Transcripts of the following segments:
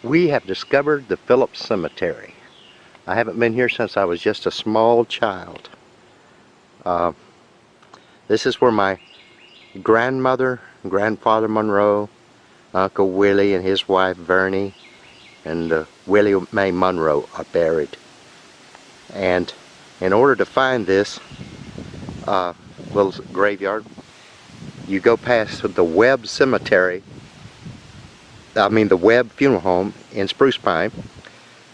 We have discovered the Phillips Cemetery. I haven't been here since I was just a small child. This is where my grandmother, grandfather Monroe, Uncle Willie and his wife Vernie, and Willie Mae Monroe are buried. And in order to find this little graveyard, you go past the Webb Cemetery, the Webb Funeral Home in Spruce Pine.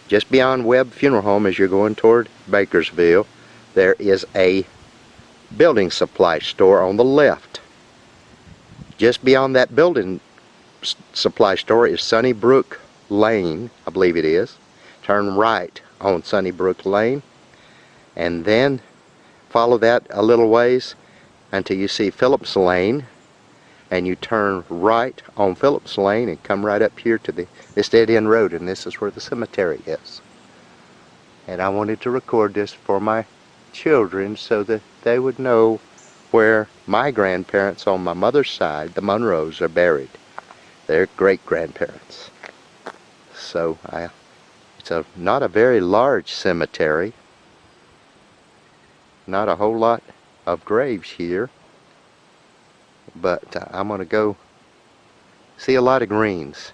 Just beyond Webb Funeral Home, as you're going toward Bakersville, there is a building supply store on the left. Just beyond that building supply store is Sunnybrook Lane, I believe it is. Turn right on Sunnybrook Lane, and then follow that a little ways until you see Phillips Lane, and you turn right on Phillips Lane and come right up here to this dead end road, and this is where the cemetery is. And I wanted to record this for my children so that they would know where my grandparents on my mother's side, the Monroes, are buried. Their great-grandparents. So it's not a very large cemetery. Not a whole lot of graves here. But I'm going to go see a lot of greens.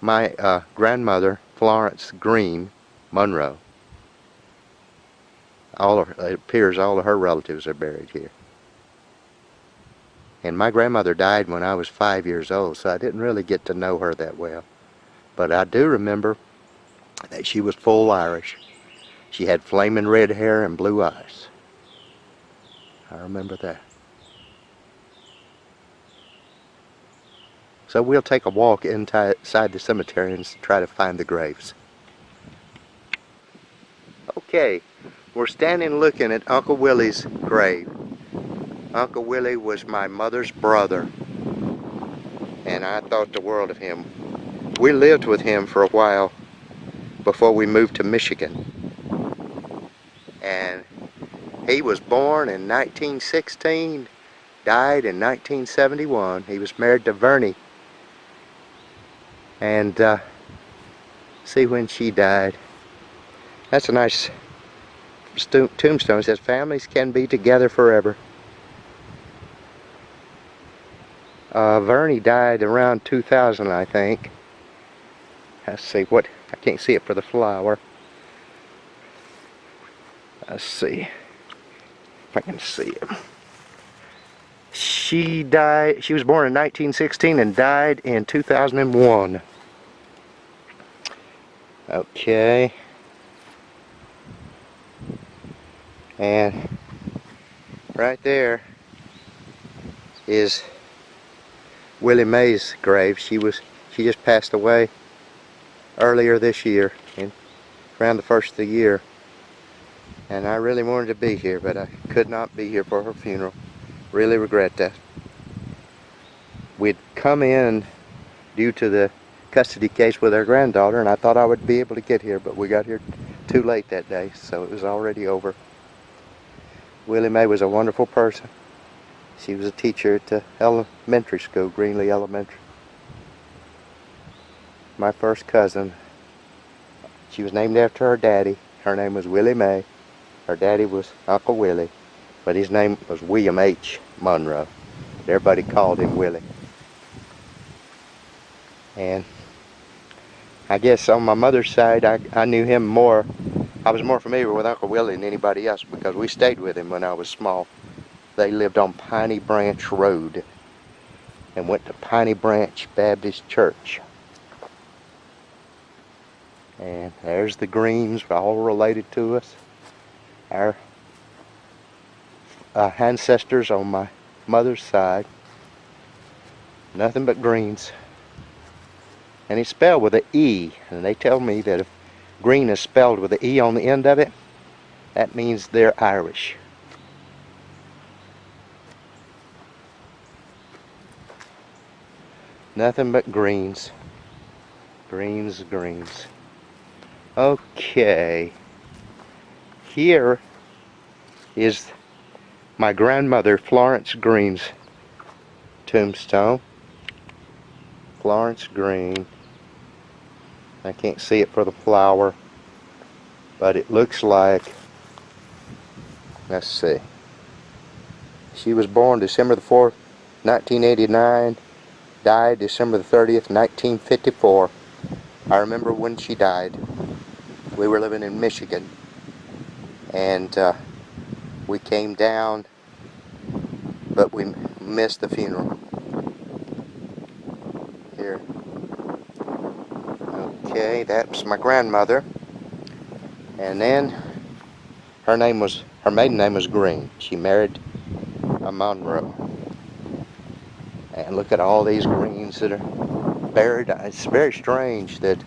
My grandmother, Florence Green Monroe, it appears all of her relatives are buried here. And my grandmother died when I was 5 years old, so I didn't really get to know her that well. But I do remember that she was full Irish. She had flaming red hair and blue eyes. I remember that. So we'll take a walk inside the cemetery and try to find the graves. Okay, we're standing looking at Uncle Willie's grave. Uncle Willie was my mother's brother, and I thought the world of him. We lived with him for a while before we moved to Michigan. And he was born in 1916, died in 1971. He was married to Vernie. And see when she died. That's a nice tombstone. It says, "Families can be together forever." Vernie died around 2000, I think. Let's see what, I can't see it for the flower. Let's see if I can see it. She was born in 1916 and died in 2001. Okay. And right there is Willie Mae's grave. She just passed away earlier this year, around the first of the year. And I really wanted to be here, but I could not be here for her funeral. Really regret that. We'd come in due to the custody case with our granddaughter, and I thought I would be able to get here, but we got here too late that day, so it was already over. Willie Mae was a wonderful person. She was a teacher at the elementary school, Greenlee Elementary. My first cousin, she was named after her daddy. Her name was Willie Mae. Her daddy was Uncle Willie, but his name was William H. Monroe. Everybody called him Willie. And I guess on my mother's side, I knew him more. I was more familiar with Uncle Willie than anybody else because we stayed with him when I was small. They lived on Piney Branch Road and went to Piney Branch Baptist Church. And there's the Greens, all related to us. Our ancestors on my mother's side. Nothing but Greens. And it's spelled with an E. And they tell me that if Green is spelled with an E on the end of it, that means they're Irish. Nothing but Greens. Greens, Greens. Okay. Here is my grandmother Florence Green's tombstone. Florence Green. I can't see it for the flower, but it looks like, let's see, she was born December the 4th, 1989, died December the 30th, 1954. I remember when she died. We were living in Michigan, and we came down, but we missed the funeral. Here. Okay, that's my grandmother. And then her maiden name was Green. She married a Monroe. And look at all these Greens that are buried. It's very strange that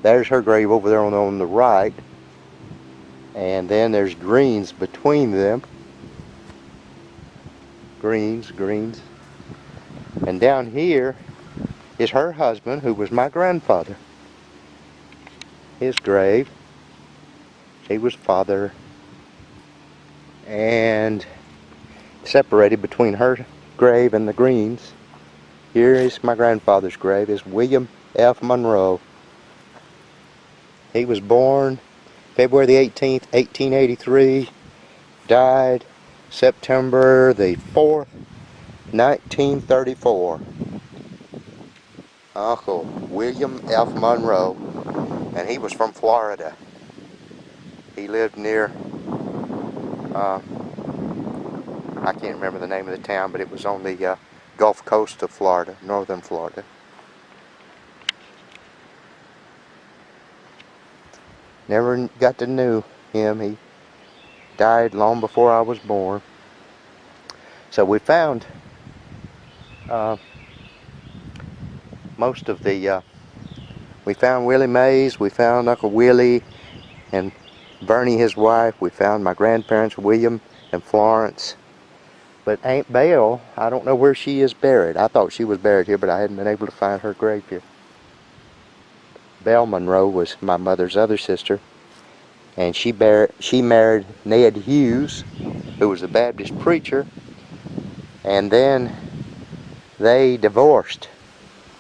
there's her grave over there on the right, and then there's Greens between them. Greens. And down here is her husband, who was my grandfather. His grave. He was father, and separated between her grave and the Greens. Here is my grandfather's grave, is William F. Monroe. He was born February the 18th, 1883, died September the 4th, 1934. Uncle William F. Monroe, and he was from Florida. He lived near, I can't remember the name of the town, but it was on the Gulf Coast of Florida, northern Florida. Never got to know him. He died long before I was born. So we found most of the, we found Willie Mays, we found Uncle Willie and Bernie, his wife. We found my grandparents, William and Florence. But Aunt Belle, I don't know where she is buried. I thought she was buried here, but I hadn't been able to find her grave here. Belle Monroe was my mother's other sister, and she married Ned Hughes, who was a Baptist preacher, and then they divorced,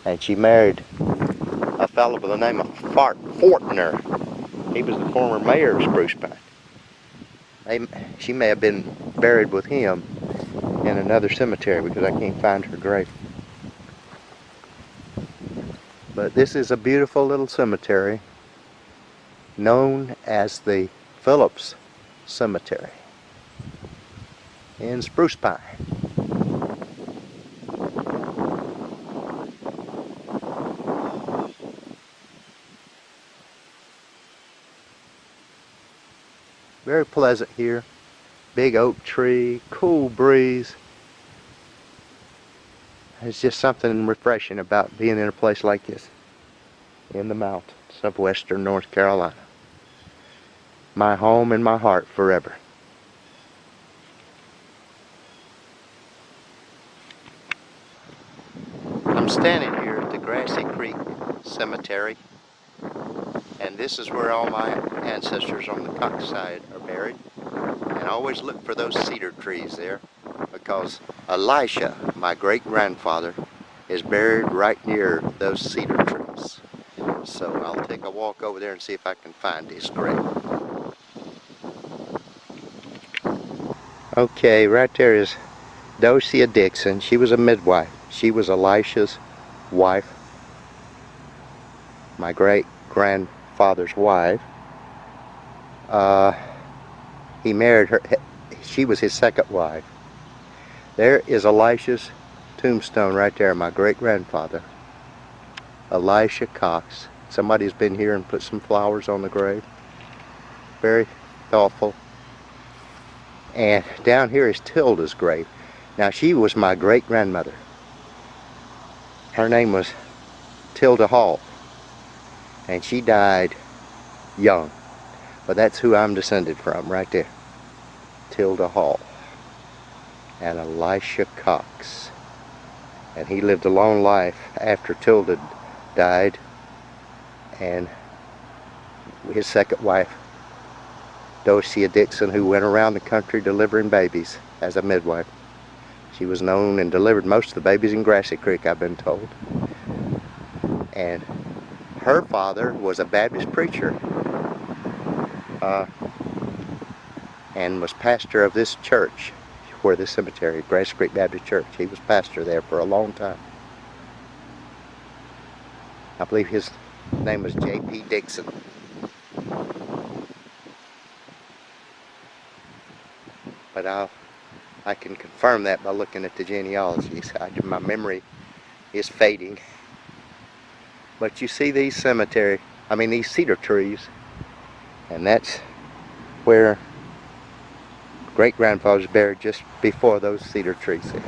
and she married a fellow by the name of Fortner. He was the former mayor of Spruce Pine. She may have been buried with him in another cemetery because I can't find her grave. But this is a beautiful little cemetery known as the Phillips Cemetery in Spruce Pine. Very pleasant here. Big oak tree, cool breeze. It's just something refreshing about being in a place like this in the mountains of western North Carolina. My home and my heart forever. I'm standing here at the Grassy Creek Cemetery, and this is where all my ancestors on the Cox side are buried. And I always look for those cedar trees there, because Elisha, my great-grandfather, is buried right near those cedar trees. So I'll take a walk over there and see if I can find his grave. Okay, right there is Docia Dixon. She was a midwife. She was Elisha's wife, my great-grandfather's wife. He married her. She was his second wife. There is Elisha's tombstone right there, my great-grandfather, Elisha Cox. Somebody's been here and put some flowers on the grave. Very thoughtful. And down here is Tilda's grave. Now, she was my great-grandmother. Her name was Tilda Hall, and she died young. But that's who I'm descended from right there. Tilda Hall and Elisha Cox. And he lived a long life after Tilda died, and his second wife, Docia Dixon, who went around the country delivering babies as a midwife. She was known and delivered most of the babies in Grassy Creek, I've been told. And her father was a Baptist preacher and was pastor of this church where this cemetery, Grassy Creek Baptist Church. He was pastor there for a long time. I believe his name was J.P. Dixon. But I can confirm that by looking at the genealogies. My memory is fading. But you see these these cedar trees, and that's where great-grandfather's buried just before those cedar trees there.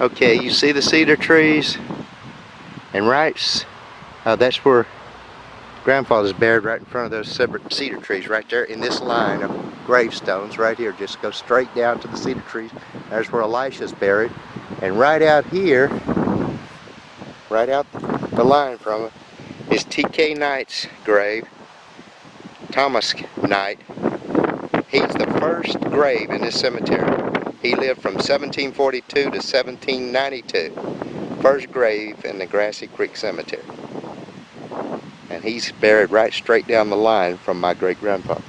Okay, you see the cedar trees, and that's where grandfather's buried, right in front of those cedar trees right there in this line of gravestones right here. Just go straight down to the cedar trees. There's where Elisha's buried. And right out here, right out the line from it, is T.K. Knight's grave. Thomas Knight. He's the first grave in this cemetery. He lived from 1742 to 1792. First grave in the Grassy Creek Cemetery. And he's buried right straight down the line from my great-grandfather.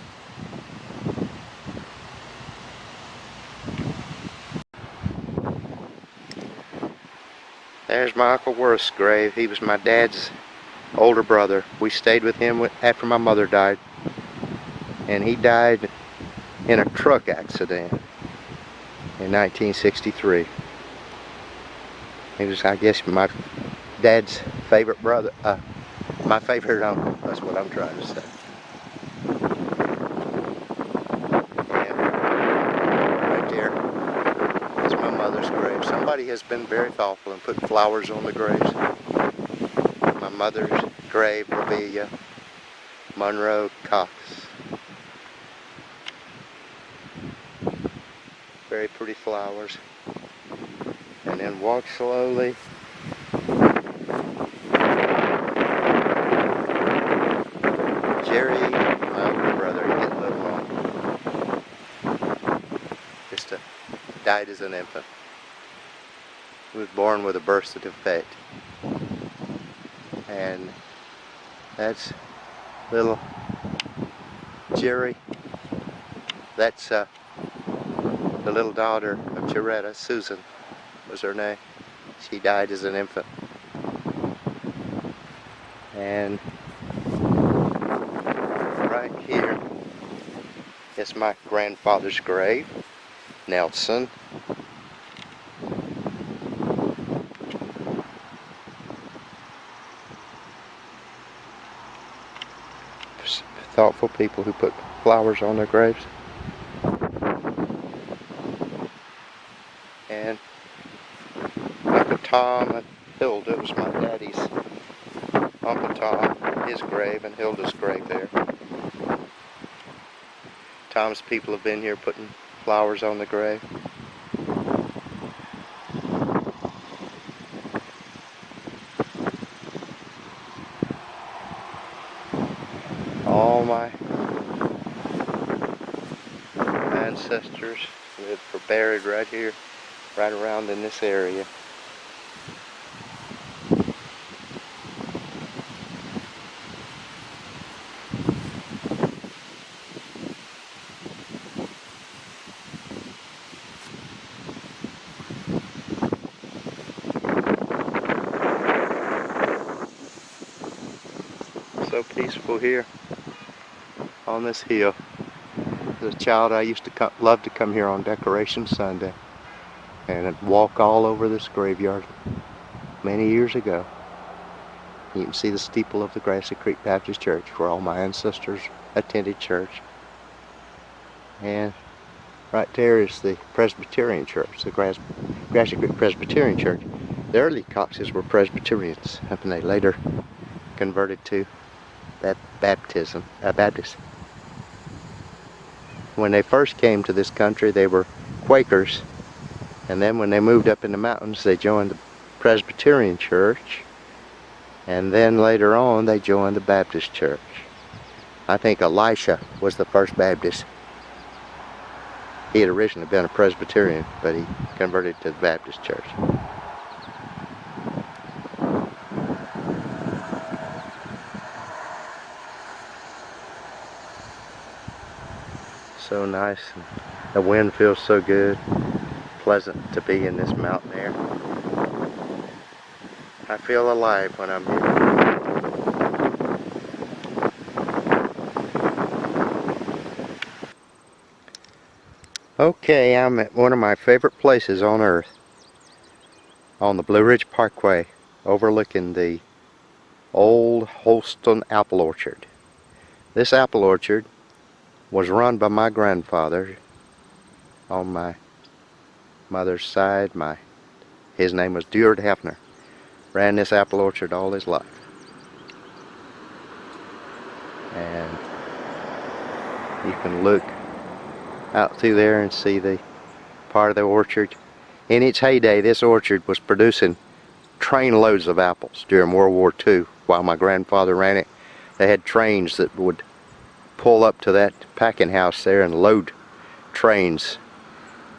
There's my Uncle Worth's grave. He was my dad's older brother. We stayed with him after my mother died. And he died in a truck accident in 1963. He was, I guess, my dad's favorite brother. My favorite uncle, that's what I'm trying to say. And right there is my mother's grave. Somebody has been very thoughtful and put flowers on the graves. My mother's grave, Rebecca Monroe Cox. Very pretty flowers. And then walk slowly. Jerry, my older brother, he didn't live long. Just died as an infant. He was born with a birth defect. And that's little Jerry. That's the little daughter of Jaretta, Susan was her name. She died as an infant. And right here is my grandfather's grave, Nelson. Thoughtful people who put flowers on their graves. And Uncle Tom and Hilda was my daddy's Uncle Tom, his grave, and Hilda's grave there. Tom's people have been here putting flowers on the grave. All my ancestors were buried right here, right around in this area. So peaceful here on this hill. As a child, I used to love to come here on Decoration Sunday and walk all over this graveyard many years ago. You can see the steeple of the Grassy Creek Baptist Church where all my ancestors attended church. And right there is the Presbyterian Church, the Grassy Creek Presbyterian Church. The early Coxes were Presbyterians, and they later converted to that Baptist. When they first came to this country, they were Quakers, and then when they moved up in the mountains, they joined the Presbyterian Church, and then later on they joined the Baptist Church. I think Elisha was the first Baptist. He had originally been a Presbyterian, but he converted to the Baptist Church. So nice. The wind feels so good. Pleasant to be in this mountain air. I feel alive when I'm here. Okay, I'm at one of my favorite places on earth, on the Blue Ridge Parkway, overlooking the old Holston apple orchard. This apple orchard was run by my grandfather on my mother's side. His name was Duard Hefner. Ran this apple orchard all his life. And you can look out through there and see the part of the orchard. In its heyday, this orchard was producing train loads of apples during World War II. While my grandfather ran it, they had trains that would pull up to that packing house there and load trains,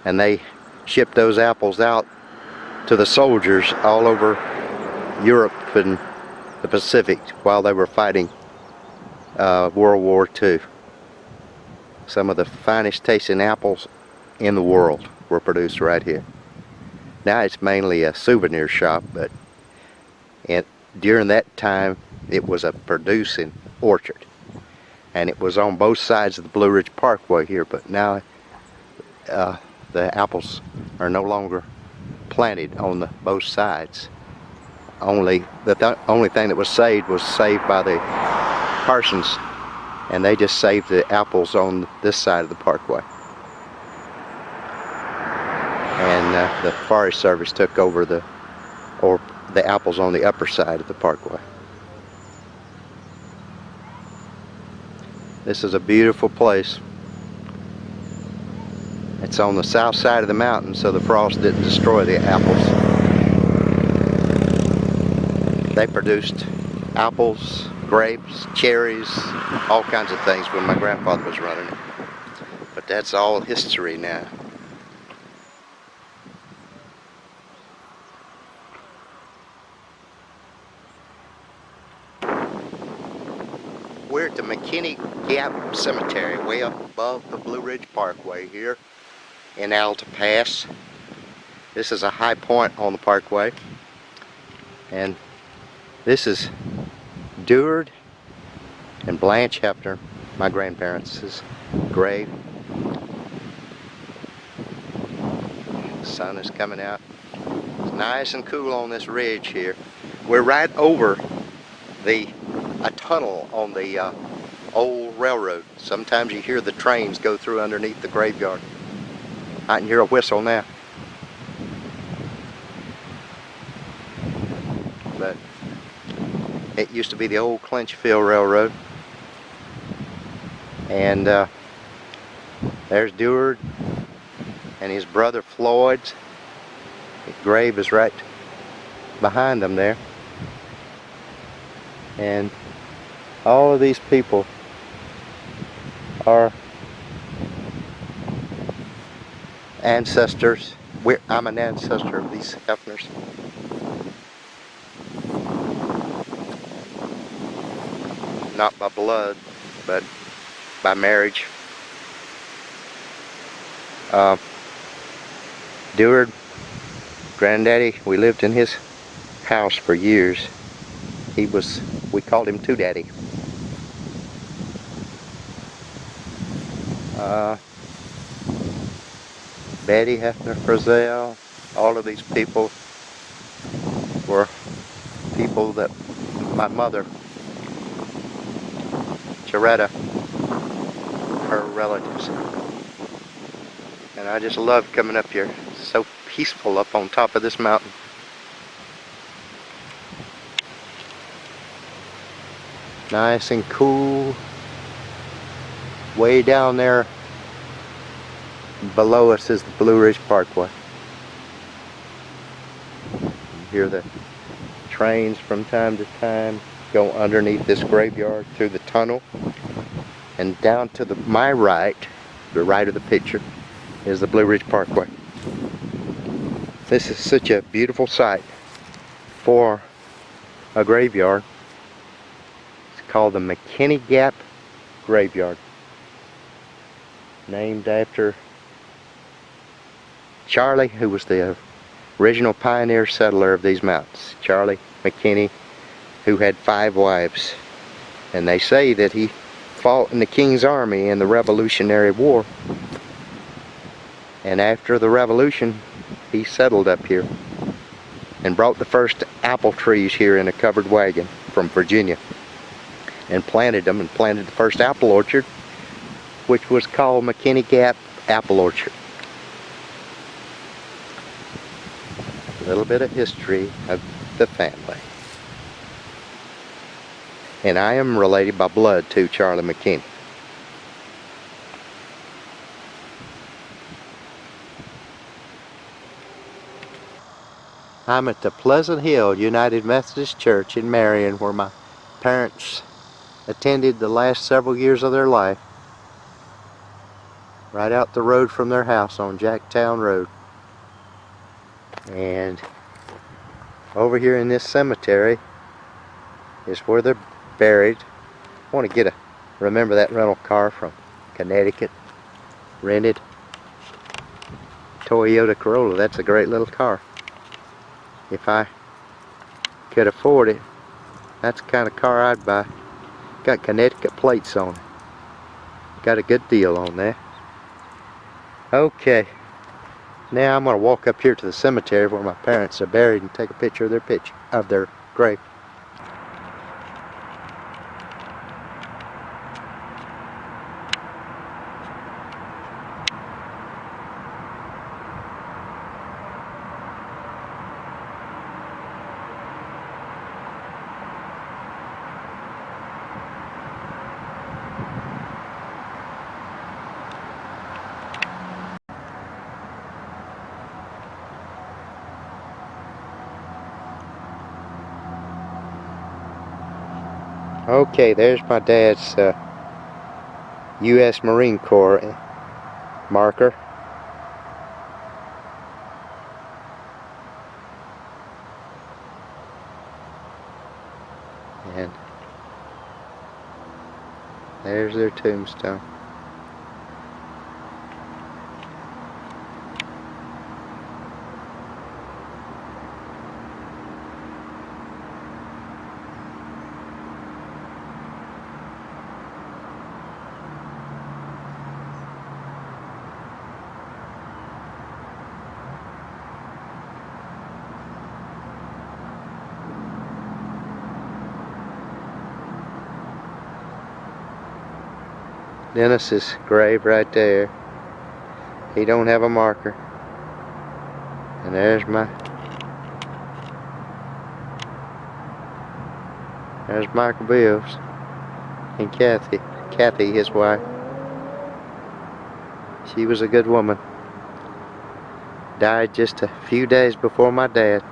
and they shipped those apples out to the soldiers all over Europe and the Pacific while they were fighting World War II. Some of the finest tasting apples in the world were produced right here. Now it's mainly a souvenir shop, but during that time it was a producing orchard. And it was on both sides of the Blue Ridge Parkway here, but now the apples are no longer planted on both sides. The only thing that was saved by the parsons, and they just saved the apples on this side of the parkway. And the Forest Service took over the apples on the upper side of the parkway. This is a beautiful place. It's on the south side of the mountain, so the frost didn't destroy the apples. They produced apples, grapes, cherries, all kinds of things when my grandfather was running it. But that's all history now. We're at the McKinney Gap Cemetery, way up above the Blue Ridge Parkway here in Alta Pass. This is a high point on the parkway, and this is Duard and Blanche Hefner, my grandparents' grave. The sun is coming out. It's nice and cool on this ridge here. We're right over a tunnel on the old railroad. Sometimes you hear the trains go through underneath the graveyard. I can hear a whistle now. But it used to be the old Clinchfield Railroad. And there's Duard and his brother Floyd's grave is right behind them there. And all of these people are ancestors. I'm an ancestor of these Hefners. Not by blood, but by marriage. Duard, Granddaddy, we lived in his house for years. We called him Two Daddy. Betty Hefner Frizzell, all of these people were people that my mother, Jaretta, her relatives. And I just love coming up here. It's so peaceful up on top of this mountain. Nice and cool. Way down there below us is the Blue Ridge Parkway. You hear the trains from time to time go underneath this graveyard through the tunnel. And down to my right, the right of the picture, is the Blue Ridge Parkway. This is such a beautiful sight for a graveyard. It's called the McKinney Gap Graveyard. named after Charlie, who was the original pioneer settler of these mountains. Charlie McKinney, who had 5 wives. And they say that he fought in the King's Army in the Revolutionary War. And after the Revolution, he settled up here and brought the first apple trees here in a covered wagon from Virginia and planted them, and planted the first apple orchard, which was called McKinney Gap Apple Orchard. A little bit of history of the family. And I am related by blood to Charlie McKinney. I'm at the Pleasant Hill United Methodist Church in Marion, where my parents attended the last several years of their life. Right out the road from their house on Jacktown Road. And over here in this cemetery is where they're buried. I want to remember that rental car from Connecticut. Rented. Toyota Corolla. That's a great little car. If I could afford it, that's the kind of car I'd buy. Got Connecticut plates on it. Got a good deal on that. Okay. Now I'm going to walk up here to the cemetery where my parents are buried and take a picture of their grave. Okay, there's my dad's U.S. Marine Corps marker. And there's their tombstone. Dennis's grave right there. He don't have a marker. And there's Michael Bills and Kathy, his wife. She was a good woman. Died just a few days before my dad.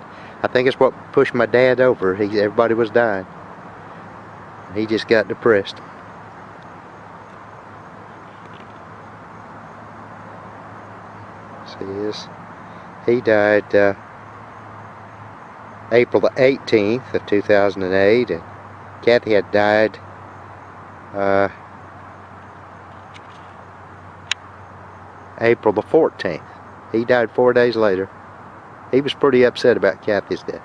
I think it's what pushed my dad over. Everybody was dying. He just got depressed. He died April the 18th of 2008, and Kathy had died April the 14th. He died 4 days later. He was pretty upset about Kathy's death.